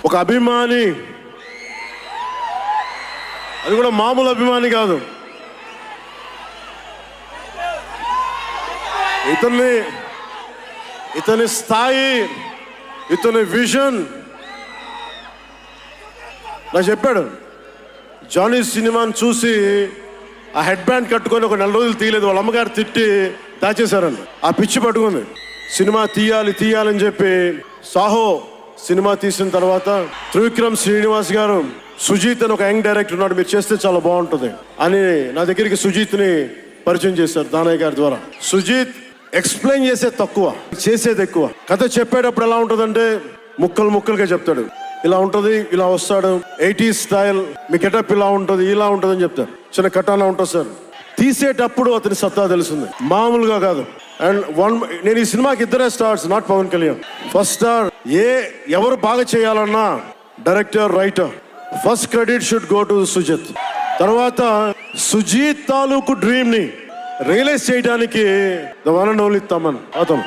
ఒక అభిమాని, అది కూడా మామూలు అభిమాని కాదు. ఇతని స్థాయి, ఇతని విజన్ నాకు చెప్పాడు. జానీ సినిమాని చూసి ఆ హెడ్ బ్యాండ్ కట్టుకొని ఒక 4 రోజులు తీయలేదు. వాళ్ళ అమ్మగారు తిట్టి దాచేశారండి. ఆ పిచ్చి పట్టుకుంది. సినిమా తీయాలని చెప్పి సాహో సినిమా తీసిన తర్వాత త్రివిక్రమ్ శ్రీనివాస్ గారు, సుజీత్ అని ఒక యంగ్ డైరెక్టర్ ఉన్నాడు, మీరు చేస్తే చాలా బాగుంటుంది అని నా దగ్గరికి సుజీత్ని పరిచయం చేశారు దానయ్య గారి ద్వారా. సుజీత్ ఎక్స్ప్లెయిన్ చేసేది తక్కువ, చేసేది ఎక్కువ. కథ చెప్పేటప్పుడు ఎలా ఉంటుందంటే ముక్కలుగా చెప్తాడు. ఇలా ఉంటుంది, ఇలా వస్తాడు, 80s స్టైల్, మీ గెటప్ ఇలా ఉంటుంది, ఇలా ఉంటుంది అని చెప్తారు. చిన్న కటానా ఉంటుంది సార్. తీసేటప్పుడు అతని సత్తా తెలుస్తుంది, మామూలుగా కాదు. అండ్ నేను ఈ సినిమాకి 2 stars, not Pawan Kalyan. First star ఎవరు బాగా చేయాలన్నా director, writer, first credit should go to Sujeeth. తర్వాత సుజీత్ తాలూకు డ్రీమ్ ని రియలైజ్ చేయడానికి the one and only Thaman అతను.